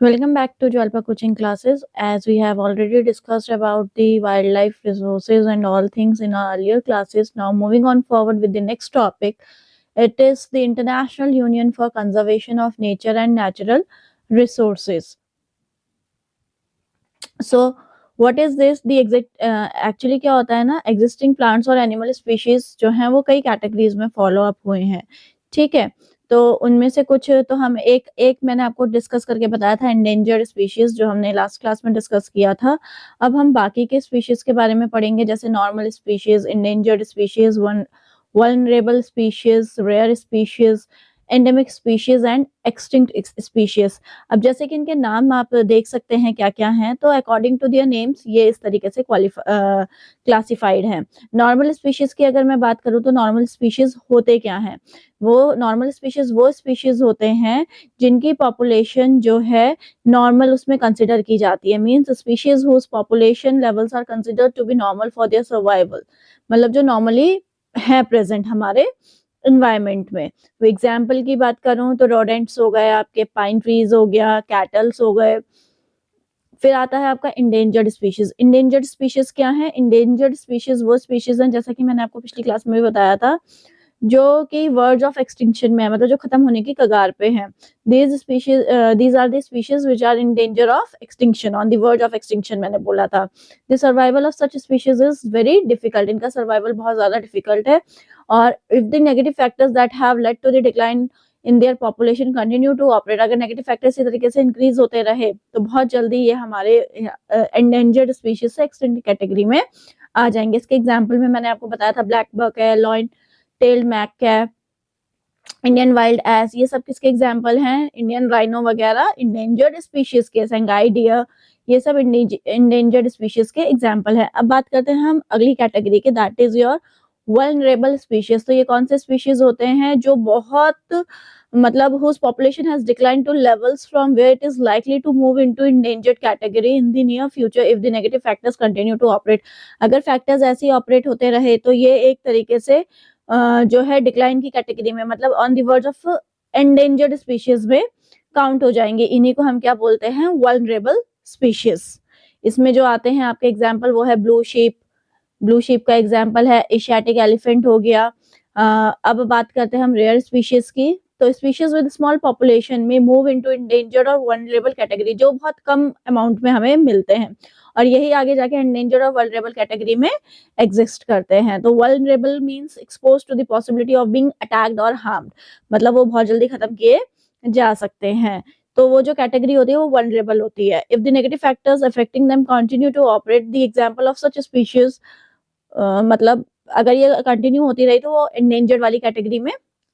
Welcome back to Jalpa Coaching Classes. As we have already discussed about the wildlife resources and all things in our earlier classes, now moving on forward with the next topic, it is the International Union for Conservation of Nature and Natural Resources. So, what is this? The actually क्या होता है ना, existing plants और animal species जो हैं वो कई categories में follow up हुए हैं, ठीक है। तो उनमें से कुछ तो हम एक एक मैंने आपको डिस्कस करके बताया था, endangered species जो हमने लास्ट क्लास में डिस्कस किया था। अब हम बाकी के स्पीशीज के बारे में पढ़ेंगे, जैसे normal species, endangered species, vulnerable species, rare species, endemic species and extinct species. अब जैसे कि इनके नाम आप देख सकते हैं क्या क्या हैं, तो अकॉर्डिंग टू दियर नेम्स ये इस तरीके से क्लासिफाइड हैं। नॉर्मल स्पीशीज की अगर मैं बात करूं तो नॉर्मल स्पीशीज होते क्या हैं? वो नॉर्मल स्पीशीज वो स्पीशीज होते हैं जिनकी पॉपुलेशन जो है नॉर्मल उसमें कंसिडर की जाती है। Means species whose population levels are considered to be normal for their survival, मतलब जो नॉर्मली है प्रेजेंट हमारे इन्वायरमेंट में। तो एग्जाम्पल की बात करूं तो रोडेंट्स हो गए, आपके पाइन ट्रीज हो गया, कैटल्स हो गए। फिर आता है आपका इंडेंजर्ड स्पीशीज। इंडेंजर्ड स्पीशीज क्या है? इंडेंजर्ड स्पीशीज वो स्पीशीज हैं, जैसा कि मैंने आपको पिछली क्लास में भी बताया था, जो कि वर्ज ऑफ एक्सटिंक्शन में है, मतलब जो खत्म होने की कगार पे हैं। These are the species which are in danger of extinction, on the verge of extinction मैंने बोला था। The survival of such species is very difficult, इनका सर्वाइवल बहुत ज्यादा डिफिकल्ट है। और if the negative factors that have led to the decline in their population continue to operate, अगर negative factor इसी तरीके से इंक्रीज होते रहे तो बहुत जल्दी ये हमारे एंडेंजर्ड स्पीशीज से एक्सटिंक्ट कैटेगरी में आ जाएंगे। इसके एग्जाम्पल में मैंने आपको बताया था, ब्लैक बक है, लॉइन टेल्ड मैक है, इंडियन वाइल्ड एस, ये सब किसके एग्जाम्पल हैं? इंडियन राइनो वगैरह इंडेंजर्ड स्पीशीज के। संगाई डियर, ये सब इंडेंजर्ड स्पीशीज के एग्जाम्पल है। अब बात करते हैं हम अगली कैटेगरी के, that is your vulnerable species. तो ये कौन से स्पीशीज होते हैं जो बहुत मतलब whose population has declined to levels from where it is likely to move into endangered category in the near future if the negative factors continue to operate। अगर फैक्टर्स ऐसे ऑपरेट होते रहे तो ये एक तरीके से जो है डिक्लाइन की कैटेगरी में, मतलब on the verge of endangered species में काउंट हो जाएंगे। इन्हीं को हम क्या बोलते हैं? Vulnerable species. इसमें जो आते हैं आपके एग्जाम्पल वो है ब्लू शीप, ब्लू शीप का एग्जाम्पल है एशियाटिक एलिफेंट हो गया। अब बात करते हैं हम रेयर स्पीशीज की। तो स्पीशीज विद स्मॉल पॉपुलेशन में मूव इनटू इंडेंजर्ड और वल्नरेबल कैटेगरी, जो बहुत कम अमाउंट में हमें मिलते हैं, और यही आगे जाके इंडेंजर्ड और वल्नरेबल कैटेगरी में एग्जिस्ट करते हैं। तो vulnerable means exposed to the possibility of being attacked और हार्म्ड, मतलब वो बहुत जल्दी खत्म किए जा सकते हैं। तो वो जो कैटेगरी होती है वो वल्नरेबल होती है। If the negative factors affecting them continue to operate, the example of such species, मतलब अगर ये कंटिन्यू होती रही तो वो एंडेंजर्ड वाली कैटेगरी में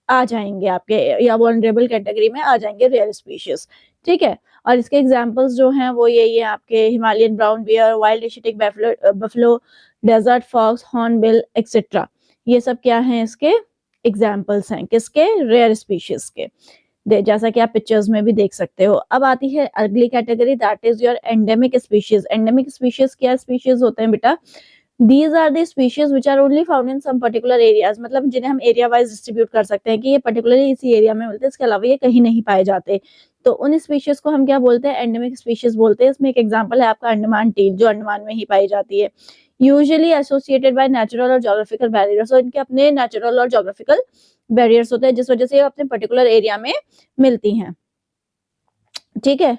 आ जाएंगे आपके, या वल्नरेबल कैटेगरी में आ जाएंगे रेयर स्पीशीज, ठीक है। और इसके एग्जांपल्स जो हैं वो यही है आपके, Himalayan brown bear, wild Asiatic buffalo, desert fox, hornbill etcetera. ये सब क्या हैं? इसके एग्जांपल्स हैं, किसके? रेयर स्पीशीज के। जैसा कि आप पिक्चर्स में भी देख सकते हो। अब आती है अगली category, that is your endemic species. Endemic species क्या स्पीशीज होते हैं बेटा? These are the species which are only found in some particular areas, मतलब जिन्हें हम एरिया वाइज डिस्ट्रीब्यूट कर सकते हैं कि ये पर्टिकुलरली इसी एरिया में मिलते हैं, इसके अलावा ये कहीं नहीं पाए जाते। तो उन स्पीशीज को हम क्या बोलते हैं? एंडेमिक स्पीशीज बोलते हैं। इसमें एक एग्जांपल है आपका अंडमान टील, जो अंडमान में ही पाई जाती है। यूजुअली एसोसिएटेड बाय नेचुरल और जोग्राफिकल बैरियर्स, और इनके अपने नेचुरल और जोग्राफिकल बैरियर्स होते हैं, जिस वजह से ये अपने पर्टिकुलर एरिया में मिलती हैं, ठीक है।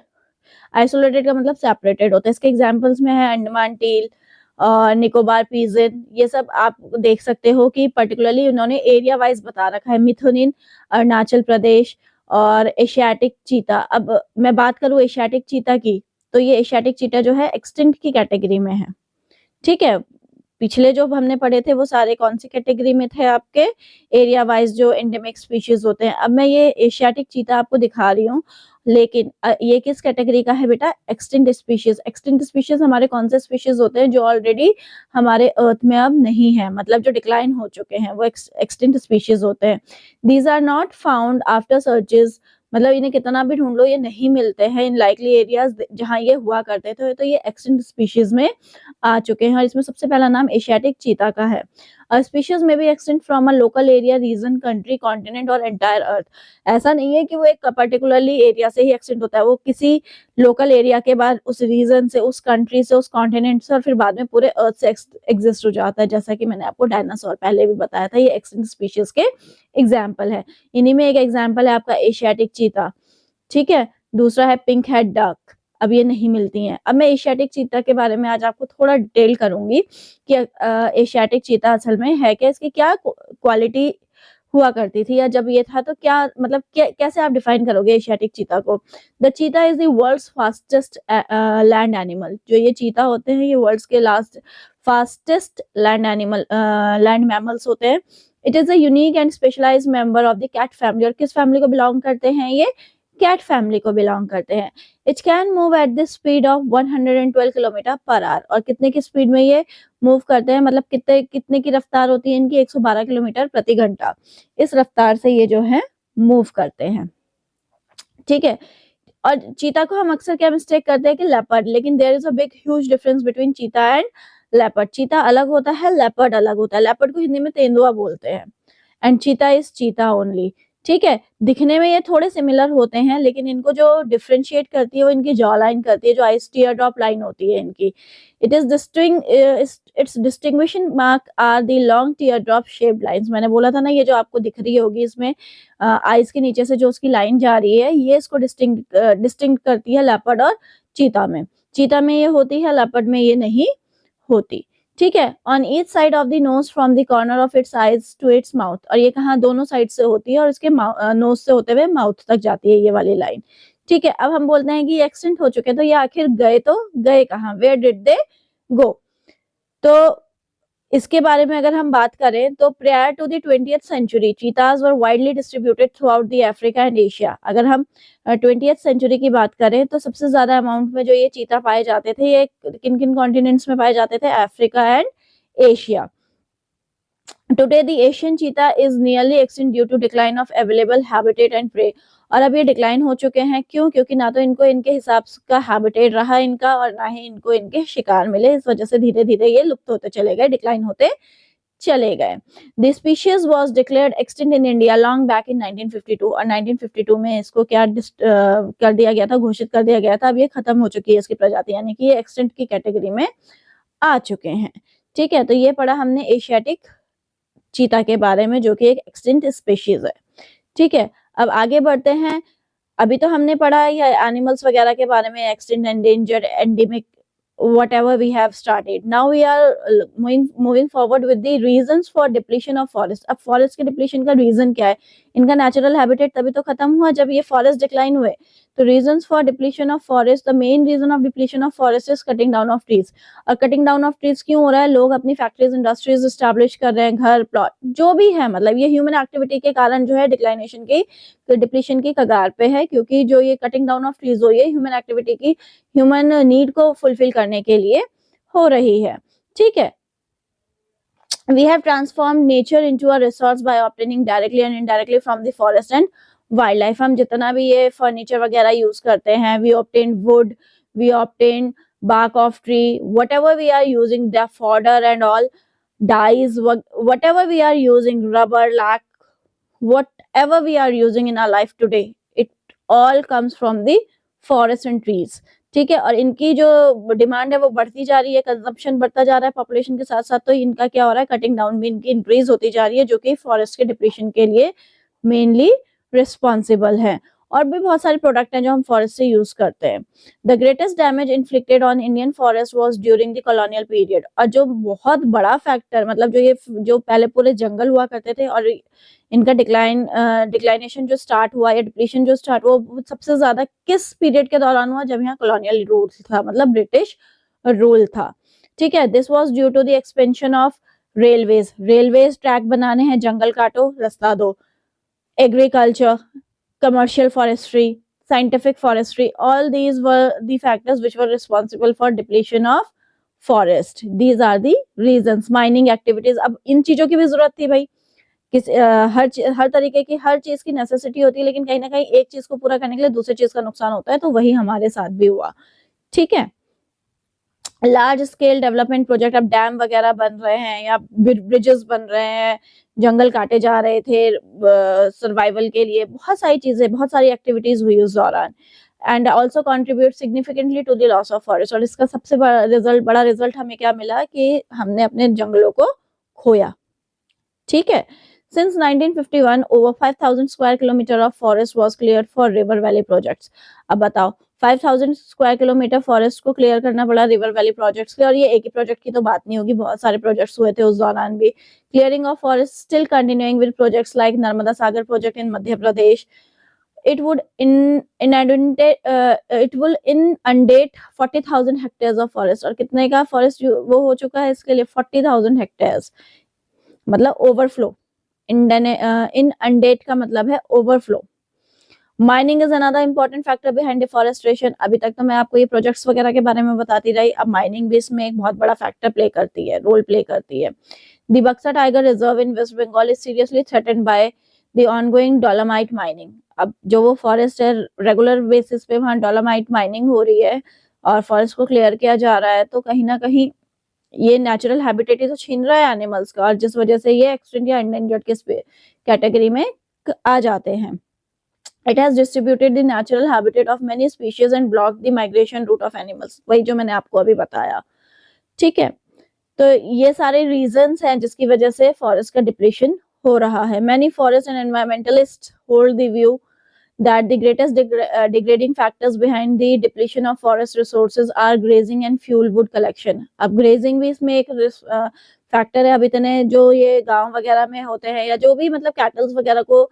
आइसोलेटेड का मतलब सेपरेटेड होता है। इसके एग्जांपल्स में है अंडमान टील, निकोबार पीजन, ये सब आप देख सकते हो कि पर्टिकुलरली उन्होंने एरिया वाइज बता रखा है। मिथुनिन अरुणाचल प्रदेश, और एशियाटिक चीता। अब मैं बात करूं एशियाटिक चीता की, तो ये एशियाटिक चीता जो है एक्सटिंक्ट की कैटेगरी में है, ठीक है। पिछले जो हमने पढ़े थे वो सारे कौन सी कैटेगरी में थे? आपके एरिया वाइज जो एंडेमिक स्पीशीज होते हैं। अब मैं ये एशियाटिक चीता आपको दिखा रही हूँ, लेकिन ये किस कैटेगरी का है बेटा? Extinct species. एक्सटिंक्ट स्पीशीज हमारे कौन से स्पीशीज होते हैं? जो ऑलरेडी हमारे अर्थ में अब नहीं है, मतलब जो डिक्लाइन हो चुके हैं, वो एक्सटिंक्ट स्पीशीज होते हैं। These are not found after searches, मतलब इन्हें कितना भी ढूंढ लो ये नहीं मिलते हैं इन लाइकली एरियाज जहां ये हुआ करते थे। तो ये एक्सटिंक्ट स्पीशीज में आ चुके हैं, और इसमें सबसे पहला नाम एशियाटिक चीता का है। स्पीशीज में be extinct from a local area, region, country, continent और एंटायर अर्थ। ऐसा नहीं है कि वो एक पर्टिकुलरली एरिया से ही एक्सटिंक्ट होता है, वो किसी लोकल एरिया के बाद उस रीजन से, उस कंट्री से, उस कॉन्टिनेंट से और फिर बाद में पूरे अर्थ से एग्जिस्ट हो जाता है। जैसा कि मैंने आपको डायनासोर पहले भी बताया था, ये एक्सटिंक्ट स्पीशीज के एग्जाम्पल है। इन्हीं में एक एग्जाम्पल है आपका एशियाटिक चीता, ठीक है। दूसरा है पिंक हेड डक, अब ये नहीं मिलती हैं। अब मैं एशियाटिक चीता के बारे में आज आपको थोड़ा डिटेल करूंगी कि एशियाटिक चीता असल में है क्या, इसकी क्या क्वालिटी हुआ करती थी, या जब ये था तो क्या मतलब कैसे आप डिफाइन करोगे एशियाटिक चीता को। The cheetah is the world's fastest land animal. जो ये चीता होते हैं ये वर्ल्ड्स के fastest land animal, land mammals होते हैं। It is a unique and specialized member of the cat family. और किस फैमिली को बिलोंग करते हैं ये, कैट फैमिली को बिलोंग करते हैं। It can move at the speed of 112 kilometre per hour. और कितने की स्पीड में ये मूव करते हैं, मतलब कितने कितने की रफ्तार होती है इनकी, 112 किलोमीटर प्रति घंटा। इस रफ्तार से ये जो है मूव करते हैं, ठीक है। और चीता को हम अक्सर क्या मिस्टेक करते हैं कि लेपर्ड, लेकिन there is a big huge difference between cheetah and leopard. चीता अलग होता है, लेपर्ड अलग होता है। लेपर्ड को हिंदी में तेंदुआ बोलते हैं एंड चीता इज चीता ओनली, ठीक है। दिखने में ये थोड़े सिमिलर होते हैं, लेकिन इनको जो डिफरेंशिएट करती है वो इनकी जॉ लाइन करती है, जो आइस टीयर ड्रॉप लाइन होती है इनकी। It is its distinguishing mark are the long teardrop shaped lines. मैंने बोला था ना, ये जो आपको दिख रही होगी इसमें आइस के नीचे से जो उसकी लाइन जा रही है, ये इसको डिस्टिंक्ट करती है लेपर्ड और चीता में। चीता में ये होती है, लेपर्ड में ये नहीं होती, ठीक है। On each side of the nose from the corner of its eyes to its mouth. और ये कहाँ, दोनों साइड से होती है और इसके नोज से होते हुए माउथ तक जाती है ये वाली लाइन, ठीक है। अब हम बोलते हैं कि ये एक्सटेंट हो चुके हैं, तो ये आखिर गए तो गए कहाँ, वेयर डिड दे गो। तो इसके बारे में अगर हम बात करें तो prior to the 20th century cheetahs were widely distributed throughout the Africa and Asia. अगर हम 20th सेंचुरी की बात करें तो सबसे ज्यादा अमाउंट में जो ये चीता पाए जाते थे, ये किन किन कॉन्टिनेंट्स में पाए जाते थे, Africa and Asia. Today the Asian cheetah is nearly extinct due to decline of available habitat and prey। और अब ये डिक्लाइन हो चुके हैं, क्यों, क्योंकि ना तो इनको इनके हिसाब का हैबिटेट रहा इनका और ना ही इनको इनके शिकार मिले। इस वजह से धीरे धीरे ये लुप्त होते चले गए, डिक्लाइन होते चले गए। The species was declared extinct in India long back in 1952। और 1952 में इसको क्या कर दिया गया था, घोषित कर दिया गया था। अब ये खत्म हो चुकी है इसकी प्रजाति, यानी कि ये एक्सटिंक्ट की कैटेगरी में आ चुके हैं, ठीक है। तो ये पढ़ा हमने एशियाटिक चीता के बारे में, जो कि एक एक्सटिंक्ट स्पीशीज है, ठीक है। अब आगे बढ़ते हैं। अभी तो हमने पढ़ा ये एनिमल्स वगैरह के बारे में, extinct, endangered, endemic, whatever we have started. Now we are moving forward with the reasons for depletion of forest। अब forest के depletion का reason क्या है, इनका natural habitat तभी तो खत्म हुआ जब ये forest decline हुए। तो reasons for depletion of forest, the main reason of depletion of forest is cutting down of trees। और cutting down of trees क्यों हो रहा है, लोग अपनी factories, industries establish कर रहे हैं, घर, प्लॉट जो भी है, मतलब ये human activity के कारण जो है declination की, डिप्लीशन की कगार पे है, क्योंकि जो ये कटिंग डाउन ऑफ ट्रीज हो रही है ह्यूमन एक्टिविटी की, ह्यूमन नीड को फुलफिल करने के लिए हो रही है, ठीक है। We have transformed nature into a resource by obtaining directly and indirectly from the forest and wildlife। हम जितना भी ये फर्नीचर वगैरह यूज करते हैं, we obtain wood, we obtain bark of tree, whatever we are using, the fodder and all, dyes, whatever we are using, rubber, lac, whatever we are using in our life today, it all comes from the forest and trees, ठीक है। और इनकी जो demand है वो बढ़ती जा रही है, कंजम्पशन बढ़ता जा रहा है पॉपुलेशन के साथ साथ, तो इनका क्या हो रहा है, कटिंग डाउन भी इनकी इंक्रीज होती जा रही है, जो कि फॉरेस्ट के डिप्लीशन के लिए मेनली रिस्पॉन्सिबल है। और भी बहुत सारे प्रोडक्ट हैं जो हम फॉरेस्ट से यूज करते हैं। The greatest damage inflicted on Indian forest was during the colonial period. और जो बहुत बड़ा फैक्टर, मतलब जो पहले पूरे जंगल हुआ करते थे और इनका डिक्लाइनेशन जो स्टार्ट हुआ या डिप्लीशन जो स्टार्ट हुआ, वो सबसे ज्यादा किस पीरियड के दौरान हुआ, जब यहाँ कॉलोनियल रूल था, मतलब ब्रिटिश रूल था, ठीक है। This was due to the expansion of railways track बनाने हैं, जंगल काटो रास्ता दो, agriculture, commercial forestry, scientific forestry, all these were the factors which were responsible for depletion of forest। These are the reasons। mining activities, अब इन चीजों की भी जरूरत थी भाई, हर तरीके की हर चीज की नेसेसिटी होती है, लेकिन कहीं ना कहीं एक चीज को पूरा करने के लिए दूसरी चीज का नुकसान होता है, तो वही हमारे साथ भी हुआ, ठीक है। लार्ज स्केल डेवलपमेंट प्रोजेक्ट, अब डैम वगैरह बन रहे हैं या ब्रिजेस बन रहे हैं, जंगल काटे जा रहे थे सर्वाइवल के लिए, बहुत सारी चीजें, बहुत सारी एक्टिविटीज हुई उस दौरान। And also contribute significantly to the loss of forest, और इसका सबसे बड़ा रिजल्ट हमें क्या मिला कि हमने अपने जंगलों को खोया। ठीक है। Since 1951, over 5,000 square kilometer of forest was cleared for river valley projects. अब बताओ 5,000 स्क्वायर किलोमीटर फॉरेस्ट को क्लियर करना पड़ा रिवर वैली प्रोजेक्ट्स के, और ये एक ही प्रोजेक्ट की तो बात नहीं होगी, बहुत सारे प्रोजेक्ट्स हुए थे उस दौरान भी। Clearing of forest still continuing with projects like Narmada Sagar project in Madhya Pradesh. It would it will inundate 40,000 hectares of forest, और कितने का फॉरेस्ट वो हो चुका है इसके लिए 40,000 हेक्टेयर्स, मतलब ओवरफ्लो। इनअंडेट का मतलब है overflow. Mining is another important factor behind deforestation. अभी तक तो मैं आपको ये प्रोजेक्ट्स वगैरह के बारे में बताती रही, अब माइनिंग भी इसमें एक बहुत बड़ा फैक्टर प्ले करती है, रोल प्ले करती है। The Buxa tiger reserve in west Bengal is seriously threatened by the ongoing dolomite mining. अब जो वो फॉरेस्ट है, रेगुलर बेसिस पे वहां डोलोमाइट माइनिंग हो रही है और फॉरेस्ट को क्लियर किया जा रहा है, तो कहीं ना कहीं ये नेचुरल हैबिटेट ही तो छीन रहा है एनिमल्स का, और जिस वजह से ये एक्सटिंक्ट या एंडेंजर्ड के कैटेगरी में आ जाते हैं। It has distributed the natural habitat of many species and blocked the migration route of animals, वही जो मैंने आपको अभी बताया। ठीक है, तो ये सारे रीजंस हैं जिसकी वजह से फॉरेस्ट का डिप्लीशन हो रहा है। Many forest and environmentalists hold the view that the greatest degrading factors behind the depletion of forest resources are grazing and fuel wood collection। अब grazing भी इसमें एक फैक्टर है। अब इतने जो ये गांव वगैरह में होते हैं या जो भी मतलब कैटल्स वगैरह को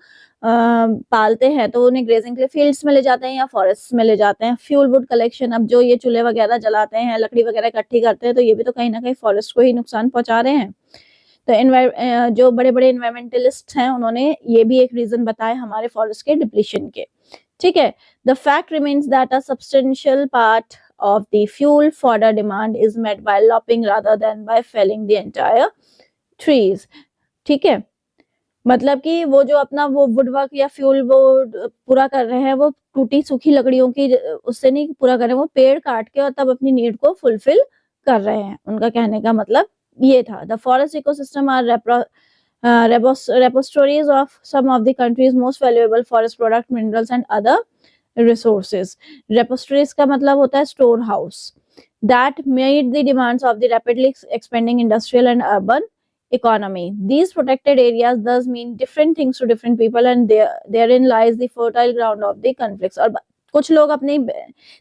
पालते हैं, तो उन्हें ग्रेजिंग के लिए फील्ड्स में ले जाते हैं या फॉरेस्ट में ले जाते हैं। फ्यूल वुड कलेक्शन, अब जो ये चूल्हे वगैरह जलाते हैं, लकड़ी वगैरह इकट्ठी करते हैं, तो ये भी तो कहीं ना कहीं फॉरेस्ट को ही नुकसान पहुंचा रहे हैं। तो जो बड़े बड़े इन्वायरमेंटलिस्ट हैं उन्होंने ये भी एक रीजन बताया हमारे फॉरेस्ट के डिप्लीशन के। ठीक है, the fact remains that a substantial part of the fuel fodder demand is met by lopping rather than by felling the entire trees। ठीक है, मतलब कि वो जो अपना वो वुडवर्क या फ्यूल वो पूरा कर रहे हैं, वो टूटी सूखी लकड़ियों की उससे नहीं पूरा कर रहे हैं, वो पेड़ काट के और तब अपनी नीड को फुलफिल कर रहे हैं। उनका कहने का मतलब ये था। The forest ecosystem are repositories of some of the country's most valuable forest product, minerals and other resources। repositories का मतलब होता है store house that meet the demands of the rapidly expanding industrial and urban economy। These protected areas thus mean different things to different people, and therein lies the fertile ground of the conflicts। और कुछ लोग अपनी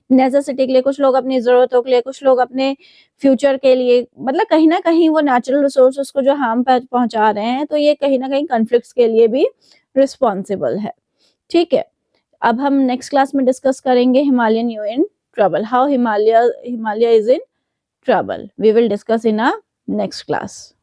necessity के लिए, कुछ लोग अपनी जरूरतों के लिए, कुछ लोग अपने फ्यूचर के लिए, मतलब कहीं ना कहीं वो नेचुरल रिसोर्सेज को जो हार्म पहुंचा रहे हैं, तो ये कहीं ना कहीं कॉन्फ्लिक्ट्स के लिए भी रिस्पॉन्सिबल है। ठीक है, अब हम नेक्स्ट क्लास में डिस्कस करेंगे Himalayan yew in trouble, how Himalaya is in trouble. We will discuss in a next class.